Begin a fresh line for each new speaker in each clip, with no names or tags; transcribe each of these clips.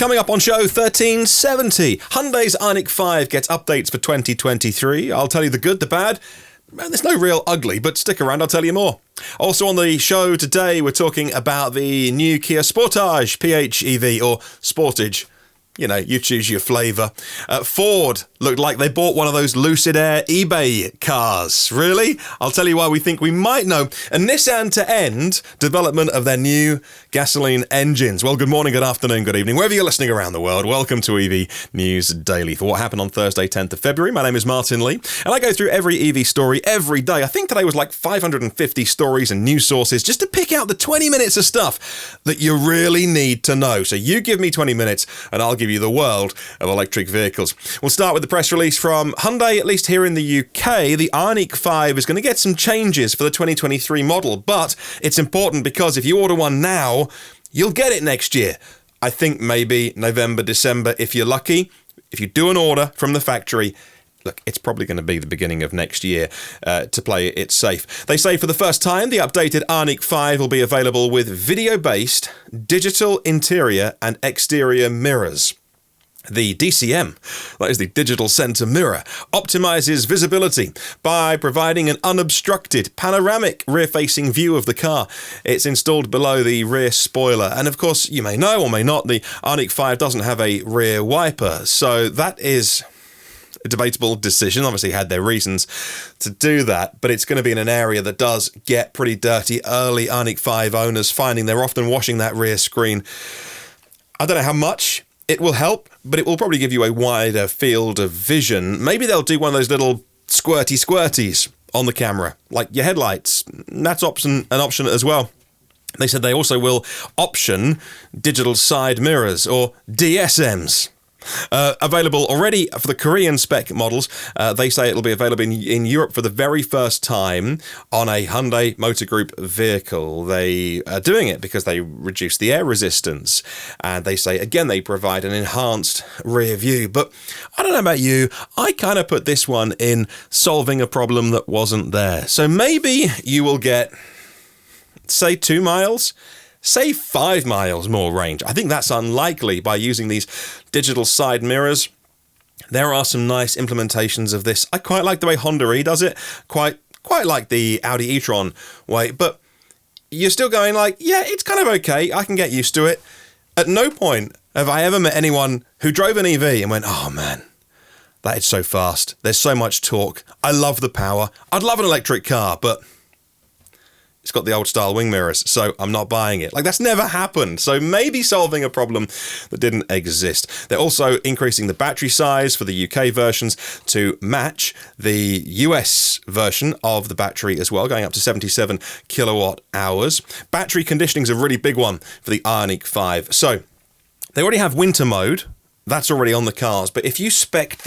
Coming up on show 1370, Hyundai's IONIQ5 gets updates for 2023. I'll tell you the good, the bad. There's no real ugly, but stick around, I'll tell you more. Also on the show today, we're talking about the new Kia Sportage PHEV, or Sportage. You know, you choose your flavour. Ford looked like they bought one of those Lucid Air eBay cars. Really? I'll tell you why we think we might know. And Nissan to end development of their new gasoline engines. Well, good morning, good afternoon, good evening. Wherever you're listening around the world, welcome to EV News Daily. For what happened on Thursday, 10th of February, my name is Martin Lee, and I go through every EV story every day. I think today was like 550 stories and news sources just to pick out the 20 minutes of stuff that you really need to know. So you give me 20 minutes and I'll give you the world of electric vehicles. We'll start with the press release from Hyundai, at least here in the UK. The IONIQ5 is going to get some changes for the 2023 model, but it's important because if you order one now, you'll get it next year. I think maybe November, December, if you're lucky. If you do an order from the factory, look, it's probably going to be the beginning of next year to play it safe. They say for the first time, the updated IONIQ5 will be available with video-based digital interior and exterior mirrors. The DCM, that is the digital center mirror, optimizes visibility by providing an unobstructed panoramic rear-facing view of the car. It's installed below the rear spoiler. And of course, you may know or may not, the IONIQ5 doesn't have a rear wiper. So that is a debatable decision. Obviously had their reasons to do that, but it's going to be in an area that does get pretty dirty. Early IONIQ5 owners finding they're often washing that rear screen. I don't know how much it will help, but it will probably give you a wider field of vision. Maybe they'll do one of those little squirties on the camera, like your headlights. That's an option as well. They said they also will option digital side mirrors, or DSMs. Available already for the Korean spec models. They say it'll be available in Europe for the very first time on a Hyundai Motor Group vehicle. They are doing it because they reduce the air resistance, and they say again they provide an enhanced rear view. But I don't know about you, I kind of put this one in solving a problem that wasn't there. So maybe you will get, say, 2 miles. Say 5 miles more range. I think that's unlikely by using these digital side mirrors. There are some nice implementations of this. I quite like the way Honda does it. Quite like the Audi e-tron way. But you're still going like, yeah, it's kind of okay. I can get used to it. At no point have I ever met anyone who drove an EV and went, oh man, that is so fast. There's so much torque. I love the power. I'd love an electric car, but it's got the old style wing mirrors, so I'm not buying it. Like, that's never happened. So maybe solving a problem that didn't exist. They're also increasing the battery size for the UK versions to match the US version of the battery as well, going up to 77 kilowatt hours. Battery conditioning is a really big one for the IONIQ5. So they already have winter mode. That's already on the cars, but if you spec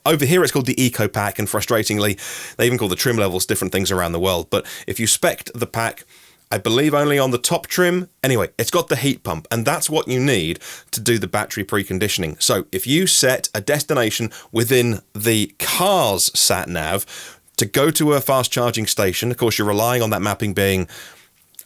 over here it's called the Eco Pack, and frustratingly, they even call the trim levels different things around the world. But if you spec'd the pack, I believe only on the top trim, anyway, it's got the heat pump, and that's what you need to do the battery preconditioning. So if you set a destination within the car's sat-nav to go to a fast charging station, of course you're relying on that mapping being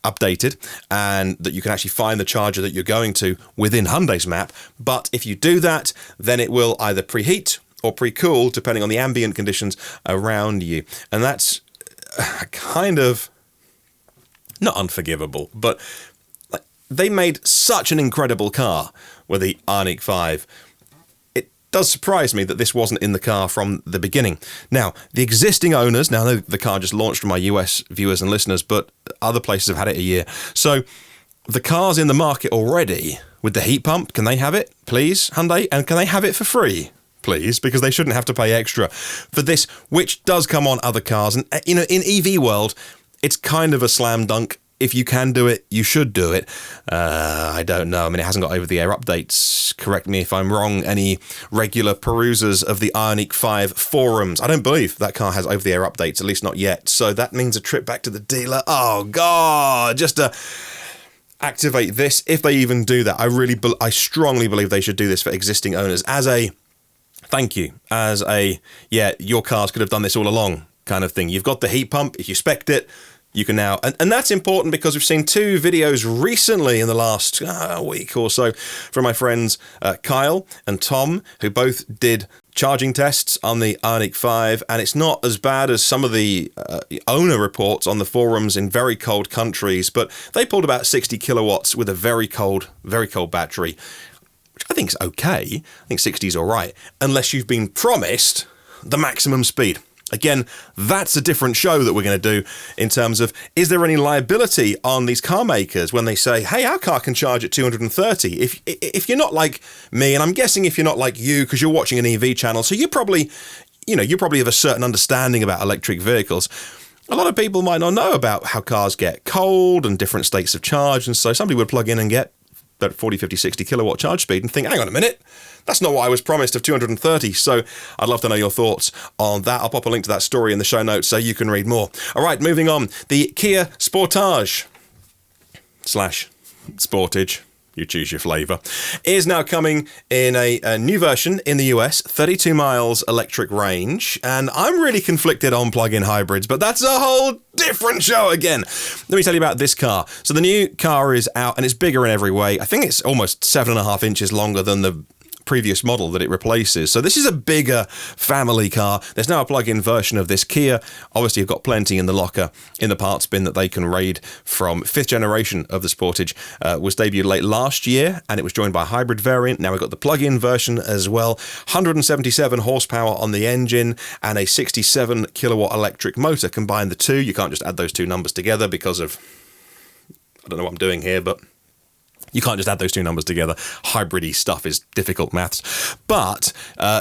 updated and that you can actually find the charger that you're going to within Hyundai's map. But if you do that, then it will either preheat or pre-cool depending on the ambient conditions around you. And that's kind of not unforgivable, but they made such an incredible car with the IONIQ5. Does surprise me that this wasn't in the car from the beginning. Now, the existing owners, now the car just launched for my US viewers and listeners, but other places have had it a year. So the car's in the market already with the heat pump. Can they have it, please, Hyundai? And can they have it for free, please? Because they shouldn't have to pay extra for this, which does come on other cars. And, you know, in EV world, it's kind of a slam dunk. If you can do it, you should do it. I don't know. I mean, it hasn't got over-the-air updates. Correct me if I'm wrong. Any regular perusers of the IONIQ5 forums? I don't believe that car has over-the-air updates, at least not yet. So that means a trip back to the dealer. Oh, God. Just to activate this, if they even do that. I strongly believe they should do this for existing owners as a thank you. As a, yeah, your cars could have done this all along kind of thing. You've got the heat pump. If you spec'd it, You can now, and that's important because we've seen two videos recently in the last week or so from my friends Kyle and Tom, who both did charging tests on the IONIQ 5, and it's not as bad as some of the owner reports on the forums in very cold countries, but they pulled about 60 kilowatts with a very cold battery, which I think is okay. I think 60 is all right, unless you've been promised the maximum speed. Again, that's a different show that we're going to do in terms of, is there any liability on these car makers when they say, hey, our car can charge at 230? If you're not like me, and I'm guessing if you're not like you, because you're watching an EV channel, so you probably have a certain understanding about electric vehicles. A lot of people might not know about how cars get cold and different states of charge, and so somebody would plug in and get that 40, 50, 60 kilowatt charge speed and think, hang on a minute, that's not what I was promised of 230. So I'd love to know your thoughts on that. I'll pop a link to that story in the show notes so you can read more. All right, moving on. The Kia Sportage / Sportage, you choose your flavour, is now coming in a new version in the US, 32 miles electric range, and I'm really conflicted on plug-in hybrids, but that's a whole different show again. Let me tell you about this car. So the new car is out, and it's bigger in every way. I think it's almost 7.5 inches longer than the previous model that it replaces. So this is a bigger family car. There's now a plug-in version of this. Kia obviously have got plenty in the locker, in the parts bin that they can raid from. 5th generation of the Sportage was debuted late last year, and it was joined by a hybrid variant. Now we've got the plug-in version as well. 177 horsepower on the engine and a 67 kilowatt electric motor. Combine the two. You can't just add those two numbers together because of, I don't know what I'm doing here, but you can't just add those two numbers together. Hybrid-y stuff is difficult maths. But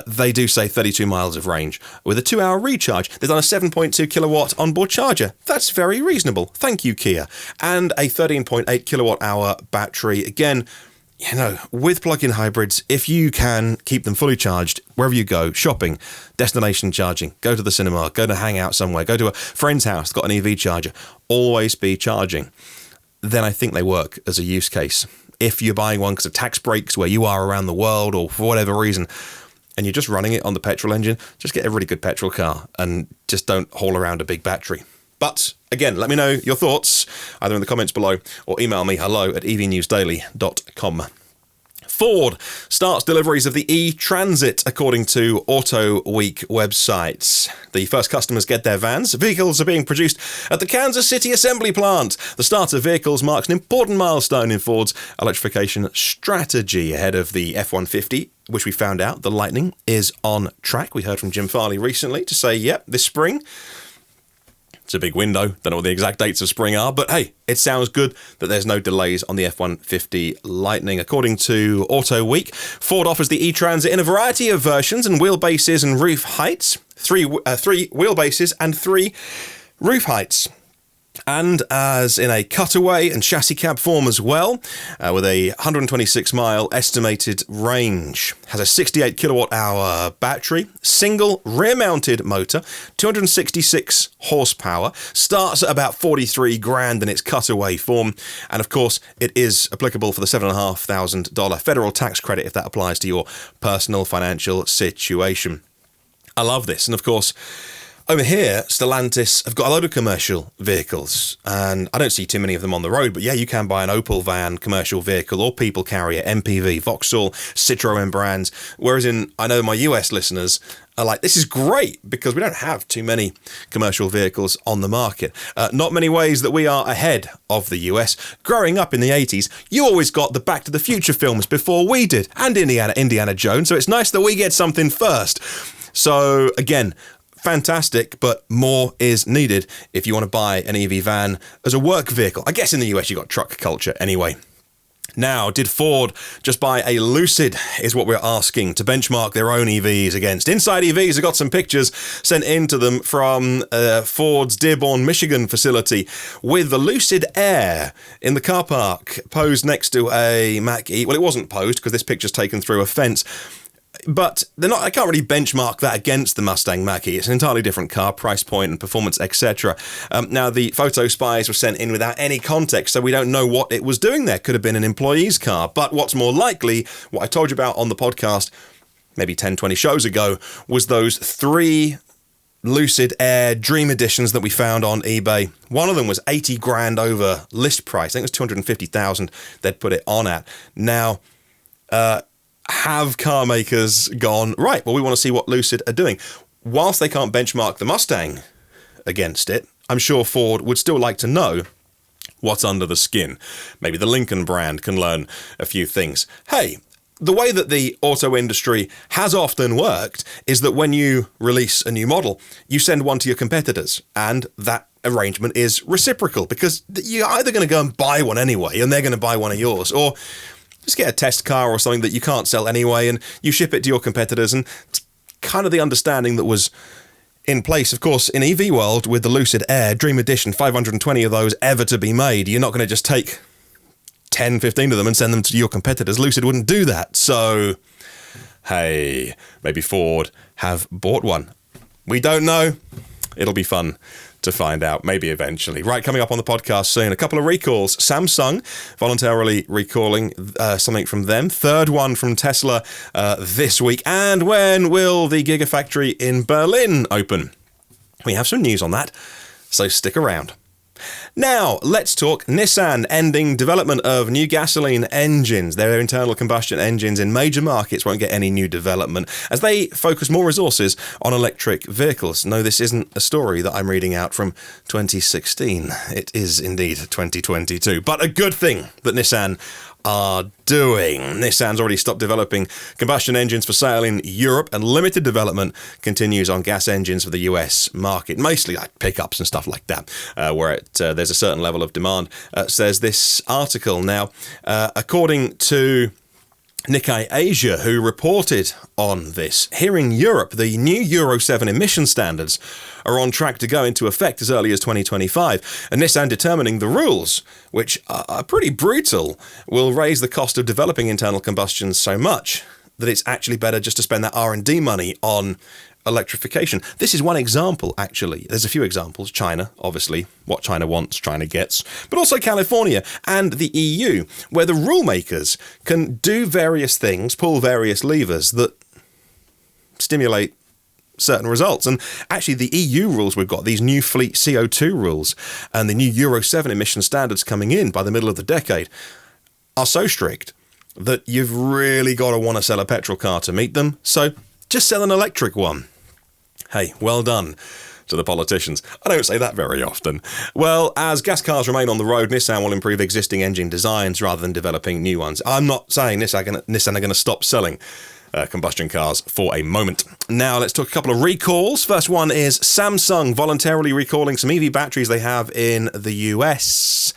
they do say 32 miles of range with a 2-hour recharge. They've done a 7.2 kilowatt onboard charger. That's very reasonable. Thank you, Kia. And a 13.8 kilowatt hour battery. Again, with plug-in hybrids, if you can keep them fully charged wherever you go, shopping, destination charging, go to the cinema, go to hang out somewhere, go to a friend's house, got an EV charger, always be charging, then I think they work as a use case. If you're buying one because of tax breaks where you are around the world or for whatever reason, and you're just running it on the petrol engine, just get a really good petrol car and just don't haul around a big battery. But again, let me know your thoughts either in the comments below or email me hello@evnewsdaily.com. Ford starts deliveries of the ETransit, according to Autoweek websites. The first customers get their vans. Vehicles are being produced at the Kansas City assembly plant. The start of vehicles marks an important milestone in Ford's electrification strategy ahead of the F-150, which we found out the Lightning is on track. We heard from Jim Farley recently to say, yep, this spring. It's a big window. Don't know what the exact dates of spring are, but hey, it sounds good that there's no delays on the F-150 Lightning. According to Autoweek, Ford offers the ETransit in a variety of versions and wheelbases and roof heights. Three wheelbases and 3 roof heights. And as in a cutaway and chassis cab form as well, with a 126 mile estimated range. Has a 68 kilowatt hour battery, single rear mounted motor, 266 horsepower, starts at about 43 grand in its cutaway form. And of course, it is applicable for the $7,500 federal tax credit if that applies to your personal financial situation. I love this. And of course, over here, Stellantis have got a load of commercial vehicles, and I don't see too many of them on the road, but yeah, you can buy an Opel van commercial vehicle or people carrier, MPV, Vauxhall, Citroën brands, whereas I know my US listeners are like, this is great because we don't have too many commercial vehicles on the market. Not many ways that we are ahead of the US. Growing up in the 80s, you always got the Back to the Future films before we did, and Indiana Jones, so it's nice that we get something first. So again, fantastic, but more is needed if you want to buy an EV van as a work vehicle. I guess in the US you got truck culture anyway. Now, did Ford just buy a Lucid, is what we're asking, to benchmark their own EVs against? InsideEVs have got some pictures sent in to them from Ford's Dearborn, Michigan facility with the Lucid Air in the car park, posed next to a Mach-E. Well, it wasn't posed because this picture's taken through a fence. But I can't really benchmark that against the Mustang Mach-E. It's an entirely different car, price point and performance, etc. Now, the photo spies were sent in without any context, so we don't know what it was doing there. Could have been an employee's car. But what's more likely, what I told you about on the podcast maybe 10, 20 shows ago, was those 3 Lucid Air Dream Editions that we found on eBay. One of them was 80 grand over list price. I think it was 250,000 they'd put it on at. Now, have car makers gone, right, well, we want to see what Lucid are doing. Whilst they can't benchmark the Mustang against it, I'm sure Ford would still like to know what's under the skin. Maybe the Lincoln brand can learn a few things. Hey, the way that the auto industry has often worked is that when you release a new model, you send one to your competitors, and that arrangement is reciprocal because you're either going to go and buy one anyway, and they're going to buy one of yours, or just get a test car or something that you can't sell anyway, and you ship it to your competitors. And it's kind of the understanding that was in place, of course, in EV world with the Lucid Air Dream Edition, 520 of those ever to be made. You're not going to just take 10, 15 of them and send them to your competitors. Lucid wouldn't do that. So, hey, maybe Ford have bought one. We don't know. It'll be fun to find out, maybe eventually. Right, coming up on the podcast soon, a couple of recalls. Samsung voluntarily recalling something from them. Third one from Tesla this week. And when will the Gigafactory in Berlin open? We have some news on that, so stick around. Now, let's talk Nissan ending development of new gasoline engines. Their internal combustion engines in major markets won't get any new development as they focus more resources on electric vehicles. No, this isn't a story that I'm reading out from 2016. It is indeed 2022. But a good thing that Nissan are doing. Nissan's already stopped developing combustion engines for sale in Europe, and limited development continues on gas engines for the US market, mostly like pickups and stuff like that, where there's a certain level of demand, says this article. Now, according to Nikkei Asia, who reported on this, here in Europe, the new Euro 7 emission standards are on track to go into effect as early as 2025, and Nissan determining the rules, which are pretty brutal, will raise the cost of developing internal combustions so much that it's actually better just to spend that R&D money on electrification. This is one example, actually. There's a few examples. China, obviously, what China wants, China gets, but also California and the EU, where the rule makers can do various things, pull various levers that stimulate certain results. And actually, the EU rules we've got, these new fleet CO2 rules and the new Euro 7 emission standards coming in by the middle of the decade are so strict that you've really got to want to sell a petrol car to meet them. So just sell an electric one. Hey, well done to the politicians. I don't say that very often. Well, as gas cars remain on the road, Nissan will improve existing engine designs rather than developing new ones. I'm not saying Nissan are going to stop selling combustion cars for a moment. Now, let's talk a couple of recalls. First one is Samsung voluntarily recalling some EV batteries they have in the US,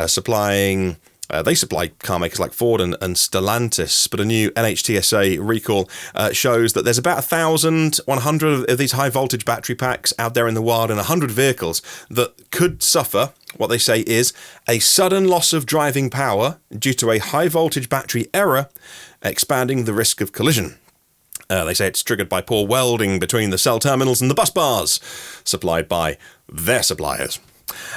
supplying... they supply car makers like Ford and Stellantis, but a new NHTSA recall shows that there's about 1,100 of these high-voltage battery packs out there in the wild in 100 vehicles that could suffer what they say is a sudden loss of driving power due to a high-voltage battery error, expanding the risk of collision. They say it's triggered by poor welding between the cell terminals and the bus bars supplied by their suppliers.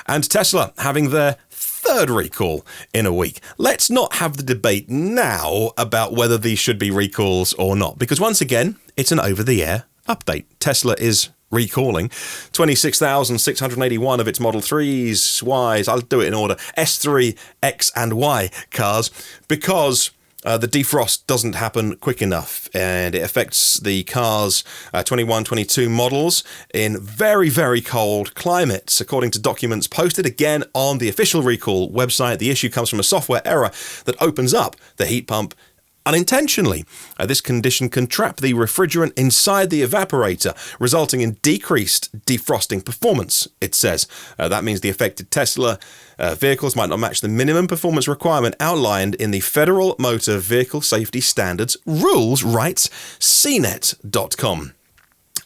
And Tesla having their third recall in a week. Let's not have the debate now about whether these should be recalls or not, because once again, it's an over-the-air update. Tesla is recalling 26,681 of its Model 3s, Ys, I'll do it in order, S3, X and Y cars, because the defrost doesn't happen quick enough, and it affects the car's 21, 22 models in very, very cold climates. According to documents posted again on the official recall website, the issue comes from a software error that opens up the heat pump unintentionally. This condition can trap the refrigerant inside the evaporator, resulting in decreased defrosting performance, it says. That means the affected Tesla vehicles might not match the minimum performance requirement outlined in the Federal Motor Vehicle Safety Standards rules, writes CNET.com.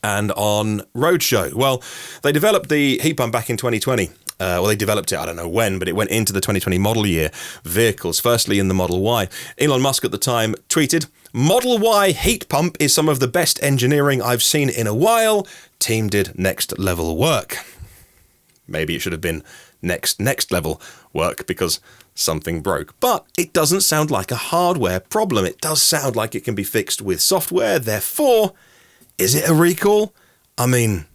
And on Roadshow, well, they developed the heat pump back in 2020. Well, they developed it, I don't know when, but it went into the 2020 model year vehicles, firstly in the Model Y. Elon Musk at the time tweeted, "Model Y heat pump is some of the best engineering I've seen in a while. Team did next level work." Maybe it should have been next level work because something broke. But it doesn't sound like a hardware problem. It does sound like it can be fixed with software. Therefore, is it a recall? I mean,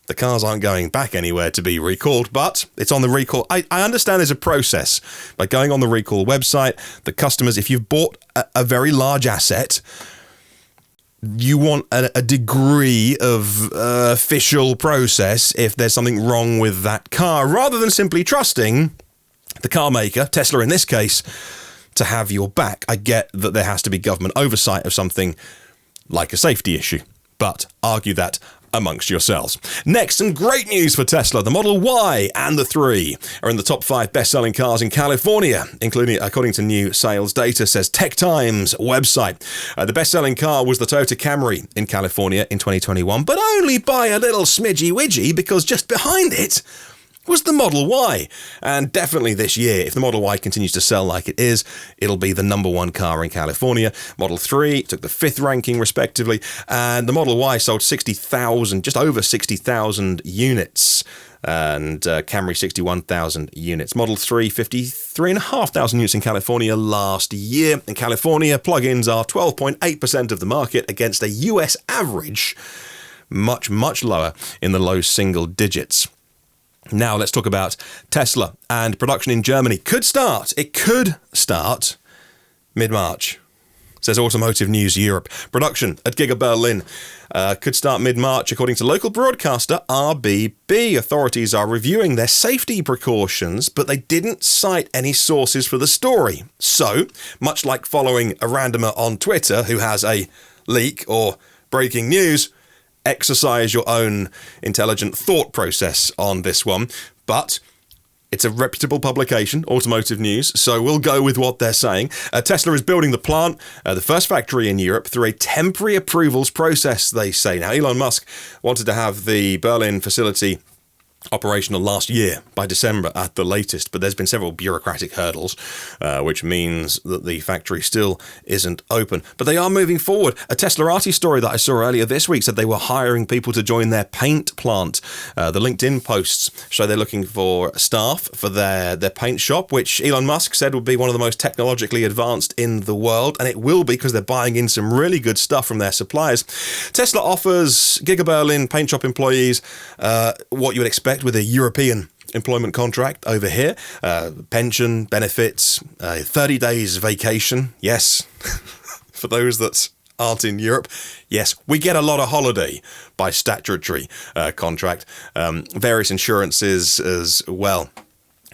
the cars aren't going back anywhere to be recalled, but it's on the recall. I understand there's a process. By going on the recall website, the customers, if you've bought a very large asset, you want a degree of official process if there's something wrong with that car, rather than simply trusting the car maker, Tesla in this case, to have your back. I get that there has to be government oversight of something like a safety issue, but argue that amongst yourselves. Next, some great news for Tesla. The Model Y and the 3 are in the top 5 best-selling cars in California, including, according to new sales data, says Tech Times website. The best-selling car was the Toyota Camry in California in 2021, but only by a little smidgy-widgy, because just behind it was the Model Y. And definitely this year, if the Model Y continues to sell like it is, it'll be the number 1 car in California. Model 3 took the 5th ranking, respectively, and the Model Y sold 60,000, just over 60,000 units, and Camry 61,000 units. Model 3, 53,500 units in California last year. In California, plug-ins are 12.8% of the market against a US average much, much lower in the low single digits. Now let's talk about Tesla, and production in Germany could start mid-March, says Automotive News Europe. Production at Giga Berlin could start mid-March, according to local broadcaster RBB. Authorities are reviewing their safety precautions, but they didn't cite any sources for the story. So, much like following a randomer on Twitter who has a leak or breaking news, exercise your own intelligent thought process on this one. But it's a reputable publication, Automotive News, so we'll go with what they're saying. Tesla is building the plant, the first factory in Europe, through a temporary approvals process, they say. Now, Elon Musk wanted to have the Berlin facility operational last year, by December at the latest, but there's been several bureaucratic hurdles, which means that the factory still isn't open. But they are moving forward. A Teslarati story that I saw earlier this week said they were hiring people to join their paint plant. The LinkedIn posts show they're looking for staff for their paint shop, which Elon Musk said would be one of the most technologically advanced in the world, and it will be because they're buying in some really good stuff from their suppliers. Tesla offers Giga Berlin paint shop employees what you would expect with a European employment contract over here. Pension, benefits, 30 days vacation. Yes, for those that aren't in Europe. Yes, we get a lot of holiday by statutory contract. Various insurances as well.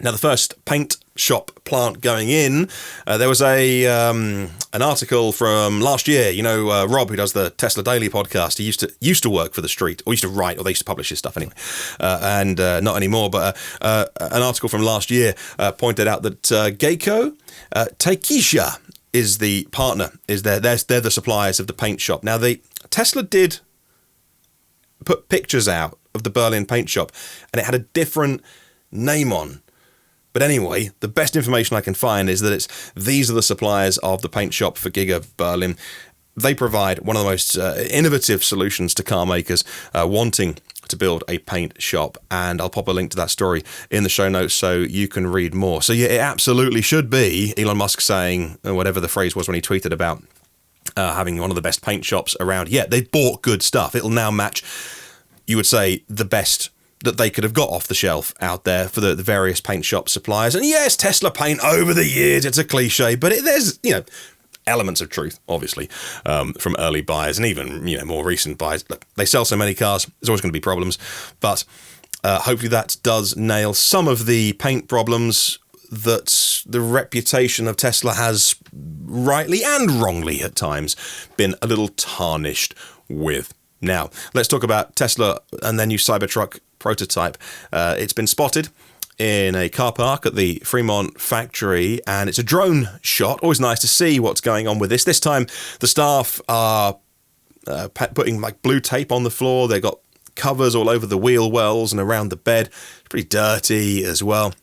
Now, the first paint shop plant going in, there was an article from last year. You know, Rob, who does the Tesla Daily podcast, he used to work for The Street, or used to write, or they used to publish his stuff anyway, and not anymore. But an article from last year pointed out that Geico Taikisha is the partner. They're the suppliers of the paint shop. Now, Tesla did put pictures out of the Berlin paint shop, and it had a different name on. But anyway, the best information I can find is that these are the suppliers of the paint shop for Giga Berlin. They provide one of the most innovative solutions to car makers wanting to build a paint shop. And I'll pop a link to that story in the show notes so you can read more. So yeah, it absolutely should be Elon Musk saying, whatever the phrase was when he tweeted about having one of the best paint shops around. Yeah, they've bought good stuff. It'll now match, you would say, the best that they could have got off the shelf out there for the various paint shop suppliers. And yes, Tesla paint over the years, it's a cliche, but there's, elements of truth, obviously, from early buyers and even, more recent buyers. Look, they sell so many cars, there's always going to be problems, but hopefully that does nail some of the paint problems that the reputation of Tesla has, rightly and wrongly at times, been a little tarnished with. Now, let's talk about Tesla and their new Cybertruck prototype. It's been spotted in a car park at the Fremont factory, and it's a drone shot. Always nice to see what's going on with this. This time, the staff are putting blue tape on the floor. They've got covers all over the wheel wells and around the bed. It's pretty dirty as well.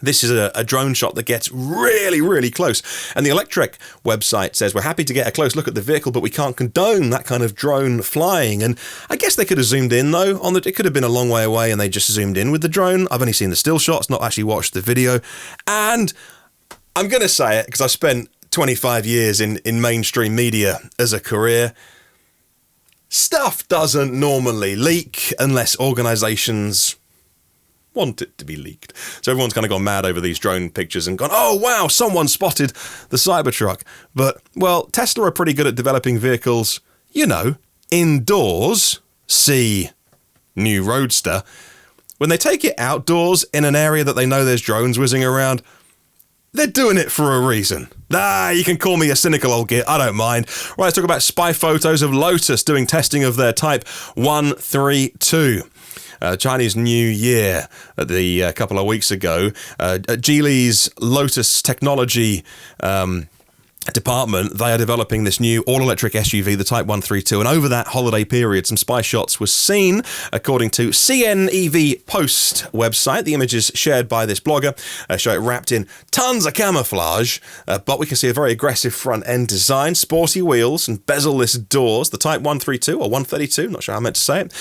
This is a drone shot that gets really, really close. And the Electrek website says, we're happy to get a close look at the vehicle, but we can't condone that kind of drone flying. And I guess they could have zoomed in, though. It could have been a long way away, and they just zoomed in with the drone. I've only seen the still shots, not actually watched the video. And I'm going to say it, because I spent 25 years in mainstream media as a career. stuff doesn't normally leak unless organisations want it to be leaked. So everyone's kind of gone mad over these drone pictures and gone, oh wow, someone spotted the Cybertruck. But, well, Tesla are pretty good at developing vehicles, indoors. See new Roadster. When they take it outdoors in an area that they know there's drones whizzing around, they're doing it for a reason. You can call me a cynical old git, I don't mind. Right, let's talk about spy photos of Lotus doing testing of their Type 132. Chinese New Year, a couple of weeks ago, Geely's Lotus Technology department, they are developing this new all-electric SUV, the Type 132, and over that holiday period, some spy shots were seen, according to CNEV Post website. The images shared by this blogger show it wrapped in tons of camouflage, but we can see a very aggressive front-end design, sporty wheels and bezel-less doors. The Type 132, or 132, not sure how I meant to say it,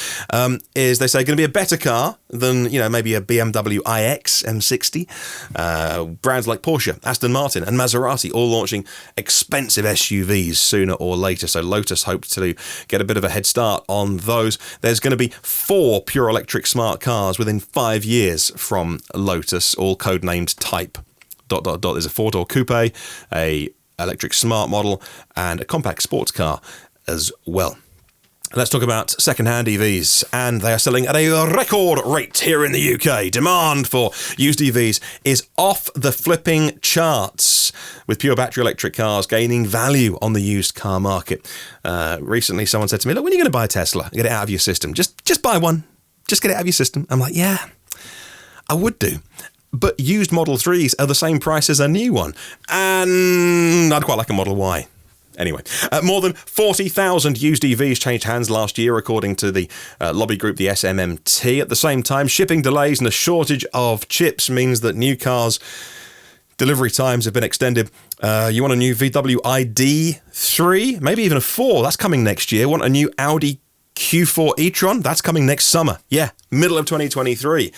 is, they say, going to be a better car than, maybe a BMW iX M60. Brands like Porsche, Aston Martin and Maserati all launching expensive SUVs sooner or later, so Lotus hoped to get a bit of a head start on those. There's going to be 4 pure electric smart cars within 5 years from Lotus, all codenamed Type. ... There's a 4-door coupe, a electric smart model, and a compact sports car as well. Let's talk about second-hand EVs, and they are selling at a record rate here in the UK. Demand for used EVs is off the flipping charts, with pure battery electric cars gaining value on the used car market. Recently, someone said to me, look, when are you going to buy a Tesla? Get it out of your system. Just buy one. Just get it out of your system. I'm like, yeah, I would do. But used Model 3s are the same price as a new one, and I'd quite like a Model Y. Anyway, more than 40,000 used EVs changed hands last year, according to the lobby group, the SMMT. At the same time, shipping delays and a shortage of chips means that new cars' delivery times have been extended. You want a new VW ID3? Maybe even a 4? That's coming next year. Want a new Audi Q4 e-tron? That's coming next summer. Yeah, middle of 2023.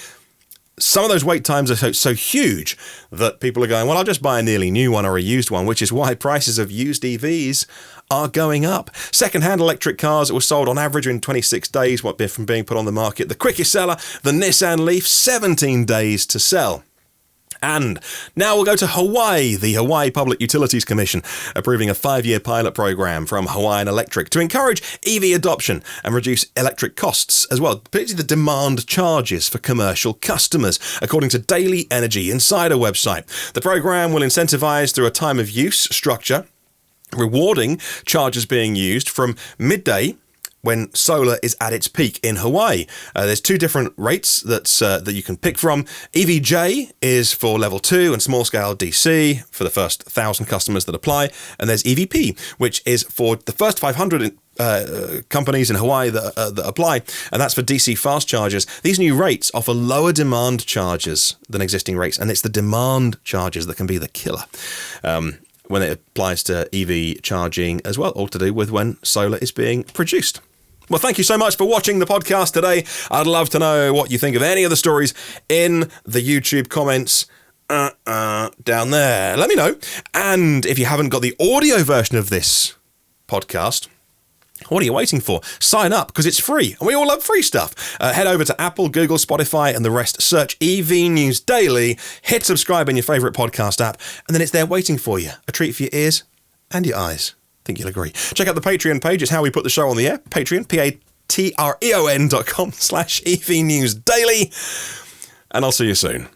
Some of those wait times are so huge that people are going, well, I'll just buy a nearly new one or a used one, which is why prices of used EVs are going up. Second-hand electric cars that were sold on average in 26 days from being put on the market. The quickest seller, the Nissan Leaf, 17 days to sell. And now we'll go to Hawaii. The Hawaii Public Utilities Commission approving a 5-year pilot program from Hawaiian Electric to encourage EV adoption and reduce electric costs as well, particularly the demand charges for commercial customers, according to Daily Energy Insider website. The program will incentivize through a time of use structure, rewarding charges being used from midday when solar is at its peak in Hawaii. There's 2 different rates that you can pick from. EVJ is for level 2 and small-scale DC for the first 1,000 customers that apply. And there's EVP, which is for the first 500 companies in Hawaii that apply, and that's for DC fast chargers. These new rates offer lower demand charges than existing rates, and it's the demand charges that can be the killer when it applies to EV charging as well, all to do with when solar is being produced. Well, thank you so much for watching the podcast today. I'd love to know what you think of any of the stories in the YouTube comments down there. Let me know. And if you haven't got the audio version of this podcast, what are you waiting for? Sign up, because it's free, and we all love free stuff. Head over to Apple, Google, Spotify, and the rest. Search EV News Daily, hit subscribe in your favourite podcast app, and then it's there waiting for you. A treat for your ears and your eyes. I think you'll agree. Check out the Patreon page. It's how we put the show on the air. Patreon, patreon.com/EV News Daily. And I'll see you soon.